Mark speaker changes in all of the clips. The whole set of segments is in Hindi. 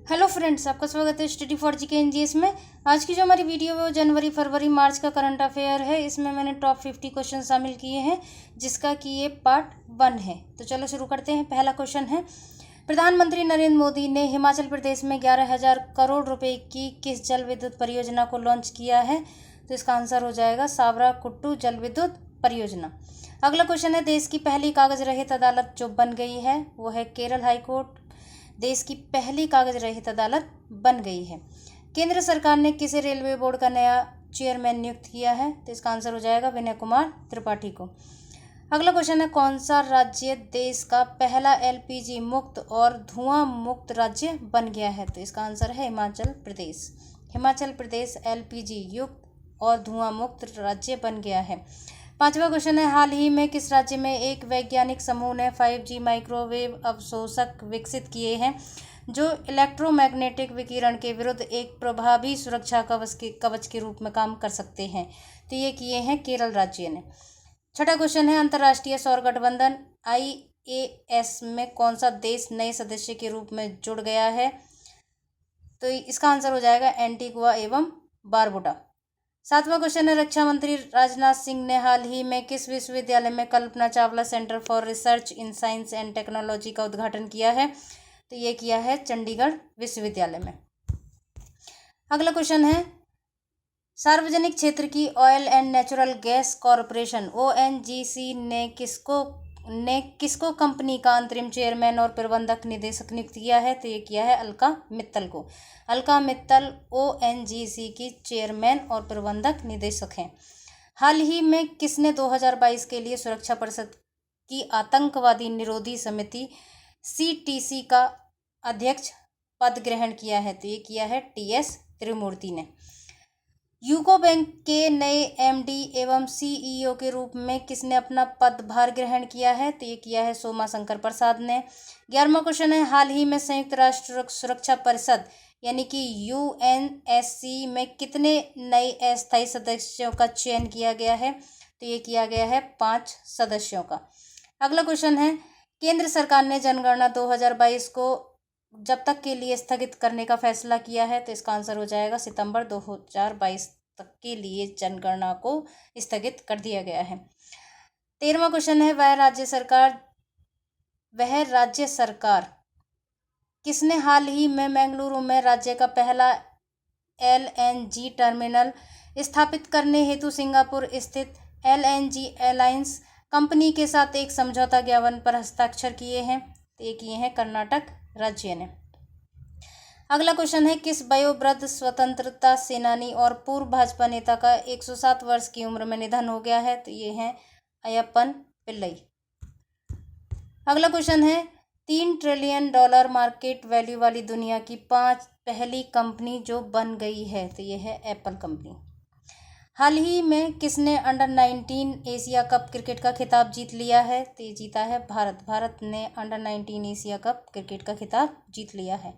Speaker 1: हेलो फ्रेंड्स, आपका स्वागत है स्टडी फॉर जीके एनजीएस में। आज की जो हमारी वीडियो है वो जनवरी फरवरी मार्च का करंट अफेयर है। इसमें मैंने टॉप 50 क्वेश्चन शामिल किए हैं, जिसका कि ये पार्ट 1 है। तो चलो शुरू करते हैं। पहला क्वेश्चन है, प्रधानमंत्री नरेंद्र मोदी ने हिमाचल प्रदेश में 11,000 करोड़ रुपए की किस जल विद्युत परियोजना को लॉन्च किया है? तो इसका आंसर हो जाएगा साबरा कुट्टू जल विद्युत परियोजना। अगला क्वेश्चन है, देश की पहली कागज रहित अदालत जो बन गई है वो है केरल हाईकोर्ट। देश की पहली कागज रहित अदालत बन गई है। केंद्र सरकार ने किसे रेलवे बोर्ड का नया चेयरमैन नियुक्त किया है? तो इसका आंसर हो जाएगा विनय कुमार त्रिपाठी को। अगला क्वेश्चन है, कौन सा राज्य देश का पहला एलपीजी मुक्त और धुआं मुक्त राज्य बन गया है? तो इसका आंसर है हिमाचल प्रदेश। हिमाचल प्रदेश एलपीजी युक्त और धुआं मुक्त राज्य बन गया है। पांचवा क्वेश्चन है, हाल ही में किस राज्य में एक वैज्ञानिक समूह ने 5G माइक्रोवेव अवशोषक विकसित किए हैं जो इलेक्ट्रोमैग्नेटिक विकिरण के विरुद्ध एक प्रभावी सुरक्षा कवच के रूप में काम कर सकते हैं? तो ये किए हैं केरल राज्य ने। छठा क्वेश्चन है, अंतर्राष्ट्रीय सौर गठबंधन IAS में कौन सा देश नए सदस्य के रूप में जुड़ गया है? तो इसका आंसर हो जाएगा एंटीगुआ एवं बारबुडा। सातवां क्वेश्चन है, रक्षा मंत्री राजनाथ सिंह ने हाल ही में किस विश्वविद्यालय में Kalpana Chawla centre for research in science and technology का उद्घाटन किया है? तो ये किया है चंडीगढ़ विश्वविद्यालय में। अगला क्वेश्चन है, सार्वजनिक क्षेत्र की oil and natural gas corporation ONGC ने किसको कंपनी का अंतरिम चेयरमैन और प्रबंधक निदेशक नियुक्त किया है? तो ये किया है अलका मित्तल को। अलका मित्तल ONGC की चेयरमैन और प्रबंधक निदेशक हैं। हाल ही में किसने 2022 के लिए सुरक्षा परिषद की आतंकवादी निरोधी समिति CTC का अध्यक्ष पद ग्रहण किया है? तो ये किया है TS त्रिमूर्ति ने। यूको बैंक के नए MD एवं CEO के रूप में किसने अपना पदभार ग्रहण किया है? तो ये किया है सोमा शंकर प्रसाद ने। 11वां क्वेश्चन है, हाल ही में संयुक्त राष्ट्र सुरक्षा परिषद यानी कि UNSC में कितने नए अस्थायी सदस्यों का चयन किया गया है? तो ये किया गया है 5 सदस्यों का। अगला क्वेश्चन है, केंद्र सरकार ने जनगणना 2022 को जब तक के लिए स्थगित करने का फैसला किया है? तो इसका आंसर हो जाएगा सितंबर 2022 तक के लिए जनगणना को स्थगित कर दिया गया है। 13वां क्वेश्चन है, वह राज्य सरकार किसने हाल ही में बेंगलुरु में राज्य का पहला LNG टर्मिनल स्थापित करने हेतु सिंगापुर स्थित LNG अलायंस कंपनी के साथ एक समझौता ज्ञापन पर हस्ताक्षर किए हैं? तो ये किए हैं कर्नाटक राज्य ने। अगला क्वेश्चन है, किस वयोवृद्ध स्वतंत्रता सेनानी और पूर्व भाजपा नेता का 107 वर्ष की उम्र में निधन हो गया है? तो ये है अय्यप्पन पिल्लई। अगला क्वेश्चन है, $3 ट्रिलियन मार्केट वैल्यू वाली दुनिया की पहली कंपनी जो बन गई है? तो ये है एप्पल कंपनी। हाल ही में किसने अंडर-19 एशिया कप क्रिकेट का खिताब जीत लिया है? तो ये जीता है भारत ने अंडर-19 एशिया कप क्रिकेट का खिताब जीत लिया है।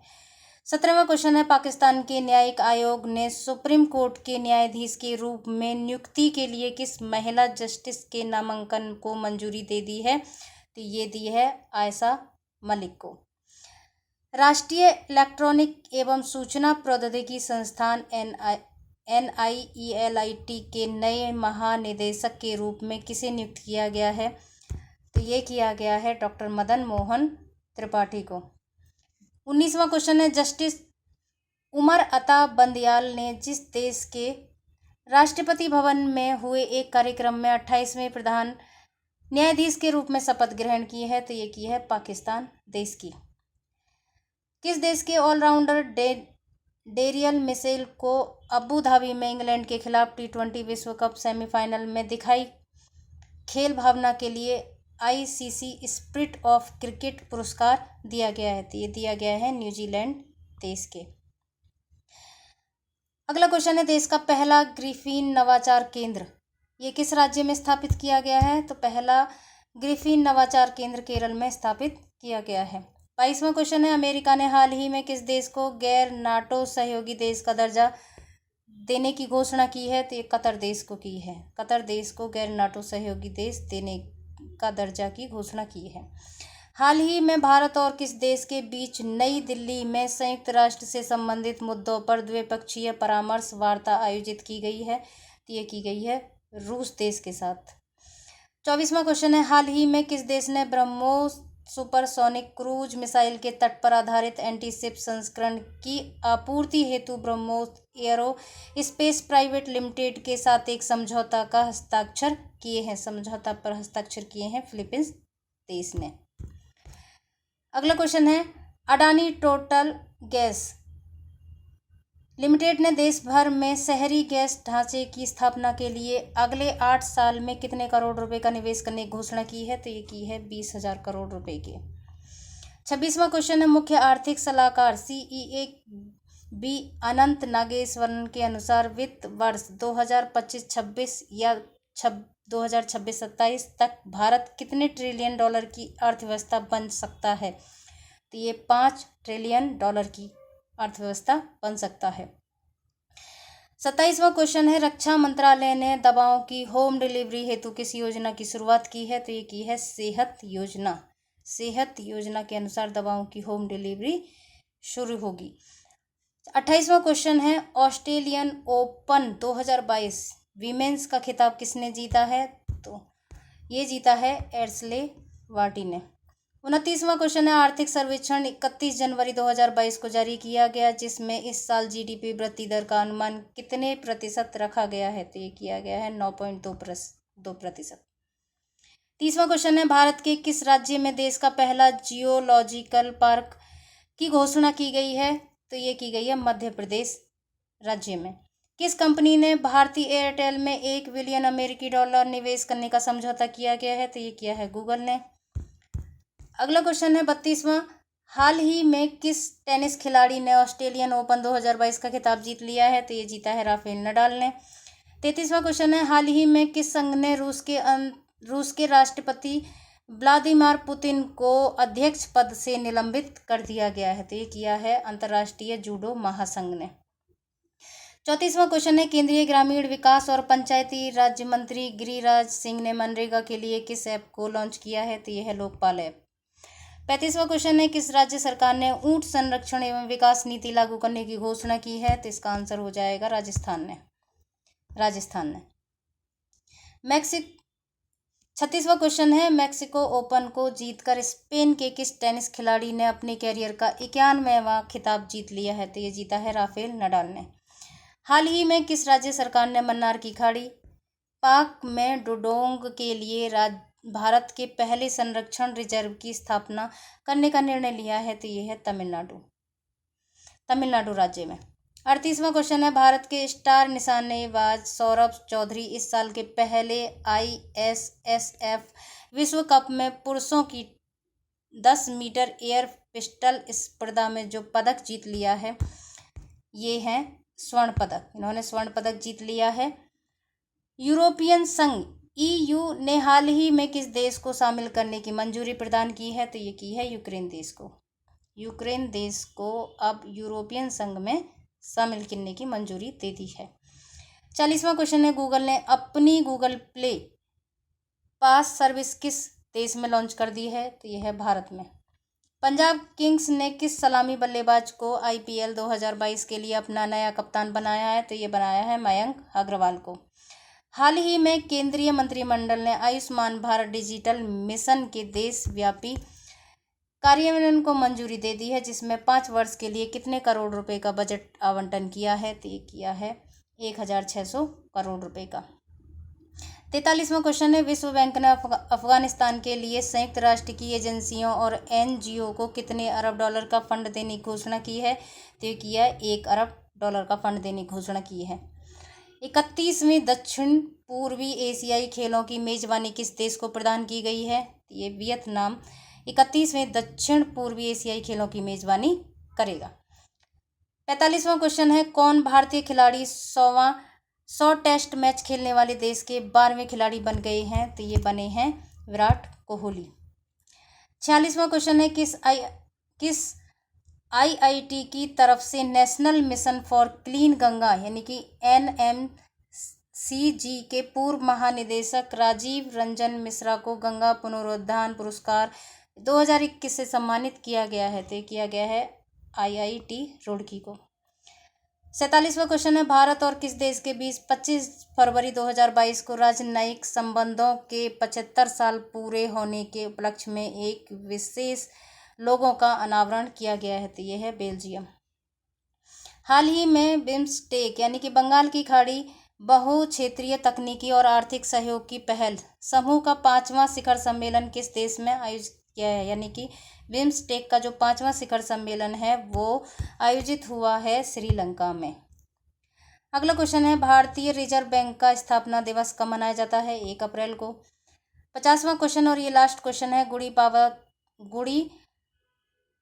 Speaker 1: 17वां क्वेश्चन है, पाकिस्तान के न्यायिक आयोग ने सुप्रीम कोर्ट के न्यायाधीश के रूप में नियुक्ति के लिए किस महिला जस्टिस के नामांकन को मंजूरी दे दी है? तो ये दी है आयशा मलिक को। राष्ट्रीय इलेक्ट्रॉनिक एवं सूचना प्रौद्योगिकी संस्थान NIELIT के नए महानिदेशक के रूप में किसे नियुक्त किया गया है? तो ये किया गया है डॉक्टर मदन मोहन त्रिपाठी को। 19वां क्वेश्चन है, जस्टिस उमर अता बंदयाल ने जिस देश के राष्ट्रपति भवन में हुए एक कार्यक्रम में 28वें प्रधान न्यायाधीश के रूप में शपथ ग्रहण की है? तो ये की है पाकिस्तान देश की। किस देश के ऑलराउंडर डेरियल मिशेल को अबू धाबी में इंग्लैंड के खिलाफ T20 विश्व कप सेमीफाइनल में दिखाई खेल भावना के लिए ICC स्पिरिट ऑफ क्रिकेट पुरस्कार दिया गया है? तो ये दिया गया है न्यूजीलैंड देश के। अगला क्वेश्चन है, देश का पहला ग्रिफिन नवाचार केंद्र ये किस राज्य में स्थापित किया गया है? तो पहला ग्रिफिन नवाचार केंद्र केरल में स्थापित किया गया है। 22वां क्वेश्चन है, अमेरिका ने हाल ही में किस देश को गैर नाटो सहयोगी देश का दर्जा देने की घोषणा की है? तो ये कतर देश को की है। कतर देश को गैर नाटो सहयोगी देश देने का दर्जा की घोषणा की है। हाल ही में भारत और किस देश के बीच नई दिल्ली में संयुक्त राष्ट्र से संबंधित मुद्दों पर द्विपक्षीय परामर्श वार्ता आयोजित की गई है? तो ये की गई है रूस देश के साथ। 24वां क्वेश्चन है, हाल ही में किस देश ने ब्रह्मोस सुपरसोनिक क्रूज मिसाइल के तट पर आधारित एंटीशिप संस्करण की आपूर्ति हेतु BrahMos arrow space private limited के साथ एक समझौता का हस्ताक्षर किए हैं? समझौता पर हस्ताक्षर किए हैं फिलीपींस देश ने। अगला क्वेश्चन है, अडानी टोटल गैस लिमिटेड ने देश भर में शहरी गैस ढांचे की स्थापना के लिए अगले 8 साल में कितने करोड़ रुपए का निवेश करने की घोषणा की है? तो ये की है 20,000 करोड़ रुपए की। 26वां क्वेश्चन है, मुख्य आर्थिक सलाहकार CEA बी अनंत नागेश्वरन के अनुसार वित्त वर्ष 2025-26 या 2026-27 तक भारत कितने ट्रिलियन डॉलर की अर्थव्यवस्था बन सकता है? तो ये 5 ट्रिलियन डॉलर की अर्थव्यवस्था बन सकता है। 27वां क्वेश्चन है, रक्षा मंत्रालय ने दवाओं की होम डिलीवरी हेतु किस योजना की शुरुआत की है? तो ये की है सेहत योजना। सेहत योजना के अनुसार दवाओं की होम डिलीवरी शुरू होगी। 28वां क्वेश्चन है, ऑस्ट्रेलियन ओपन 2022 वीमेंस का खिताब किसने जीता है? तो ये जीता है एशले वार्टी ने। 29वां क्वेश्चन है, आर्थिक सर्वेक्षण 31 जनवरी 2022 को जारी किया गया, जिसमें इस साल GDP वृद्धि दर का अनुमान कितने प्रतिशत रखा गया है? तो ये किया गया है 9.2%। 30वां क्वेश्चन है, भारत के किस राज्य में देश का पहला जियोलॉजिकल पार्क की घोषणा की गई है? तो ये की गई है मध्य प्रदेश राज्य में। किस कंपनी ने भारतीय एयरटेल में 1 बिलियन अमेरिकी डॉलर निवेश करने का समझौता किया गया है? तो ये किया है गूगल ने। अगला क्वेश्चन है 32वां, हाल ही में किस टेनिस खिलाड़ी ने ऑस्ट्रेलियन ओपन 2022 का खिताब जीत लिया है? तो ये जीता है राफेल नडाल ने। 33वां क्वेश्चन है, हाल ही में किस संघ ने रूस के राष्ट्रपति व्लादिमीर पुतिन को अध्यक्ष पद से निलंबित कर दिया गया है? तो ये किया है अंतर्राष्ट्रीय जूडो महासंघ ने। 34वां क्वेश्चन है, केंद्रीय ग्रामीण विकास और पंचायती राज्य मंत्री गिरिराज सिंह ने मनरेगा के लिए किस ऐप को लॉन्च किया है? तो यह है लोकपाल ऐप। 35वां क्वेश्चन है, किस राज्य सरकार ने ऊंट संरक्षण एवं विकास नीति लागू करने की घोषणा की है? तो इसका आंसर हो जाएगा राजस्थान ने। 36वां क्वेश्चन है, मैक्सिको ओपन को जीतकर स्पेन के किस टेनिस खिलाड़ी ने अपने कैरियर का 91वां खिताब जीत लिया है? तो ये जीता है राफेल नडाल ने। हाल ही में किस राज्य सरकार ने मन्नार की खाड़ी पाक में डुडोंग के लिए भारत के पहले संरक्षण रिजर्व की स्थापना करने का निर्णय लिया है? तो ये है तमिलनाडु राज्य में। 38वां क्वेश्चन है, भारत के स्टार निशानेबाज सौरभ चौधरी इस साल के पहले ISSF विश्व कप में पुरुषों की 10 मीटर एयर पिस्टल स्पर्धा में जो पदक जीत लिया है, ये है स्वर्ण पदक। इन्होंने स्वर्ण पदक जीत लिया है। यूरोपियन संघ EU ने हाल ही में किस देश को शामिल करने की मंजूरी प्रदान की है? तो ये की है यूक्रेन देश को। यूक्रेन देश को अब यूरोपियन संघ में शामिल करने की मंजूरी दे दी है। 40वां क्वेश्चन है, गूगल ने अपनी गूगल प्ले पास सर्विस किस देश में लॉन्च कर दी है? तो यह है भारत में। पंजाब किंग्स ने किस सलामी बल्लेबाज को IPL 2022 के लिए अपना नया कप्तान बनाया है? तो ये बनाया है मयंक अग्रवाल को। हाल ही में केंद्रीय मंत्रिमंडल ने आयुष्मान भारत डिजिटल मिशन के देशव्यापी कार्यान्वयन को मंजूरी दे दी है, जिसमें 5 वर्ष के लिए कितने करोड़ रुपए का बजट आवंटन किया है? तो ये किया है 1,600 करोड़ रुपए का। 43वां क्वेश्चन है, विश्व बैंक ने अफगानिस्तान के लिए संयुक्त राष्ट्र की एजेंसियों और NGO को कितने अरब डॉलर का फंड देने की घोषणा की है? तो ये किया 1 अरब डॉलर का फंड देने की घोषणा की है। 31वें दक्षिण पूर्वी एशियाई खेलों की मेजबानी किस देश को प्रदान की गई है? ये वियतनाम 31वें दक्षिण पूर्वी एशियाई खेलों की मेजबानी करेगा। 45वां क्वेश्चन है, कौन भारतीय खिलाड़ी 100 टेस्ट मैच खेलने वाले देश के 12वें खिलाड़ी बन गए हैं? तो ये बने हैं विराट कोहली। 46वां क्वेश्चन है, किस IIT की तरफ से national mission for clean Ganga यानी कि NMCG के पूर्व महानिदेशक राजीव रंजन मिश्रा को गंगा पुनरुद्धार पुरस्कार 2021 से सम्मानित किया गया है, तो किया गया है IIT रुड़की को। 47वां क्वेश्चन है, भारत और किस देश के बीच 25 फरवरी 2022 को राजनयिक संबंधों के 75 साल पूरे होने के उपलक्ष्य में एक विशेष लोगों का अनावरण किया गया है, तो यह है बेल्जियम। हाल ही में बिम्स्टेक यानी कि बंगाल की खाड़ी बहु क्षेत्रीय तकनीकी और आर्थिक सहयोग की पहल समूह का 5वां शिखर सम्मेलन किस देश में आयोजित किया है, यानी कि बिम्स्टेक का जो 5वां शिखर सम्मेलन है वो आयोजित हुआ है श्रीलंका में। अगला क्वेश्चन है, भारतीय रिजर्व बैंक का स्थापना दिवस कब मनाया जाता है? 1 अप्रैल को। 50वां क्वेश्चन और ये लास्ट क्वेश्चन है, गुड़ी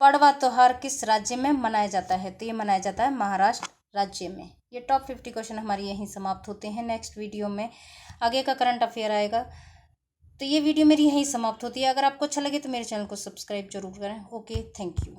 Speaker 1: पड़वा त्योहार किस राज्य में मनाया जाता है? तो ये मनाया जाता है महाराष्ट्र राज्य में। ये टॉप 50 क्वेश्चन हमारे यहीं समाप्त होते हैं। नेक्स्ट वीडियो में आगे का करंट अफेयर आएगा। तो ये वीडियो मेरी यहीं समाप्त होती है। अगर आपको अच्छा लगे तो मेरे चैनल को सब्सक्राइब जरूर करें। Okay, thank you.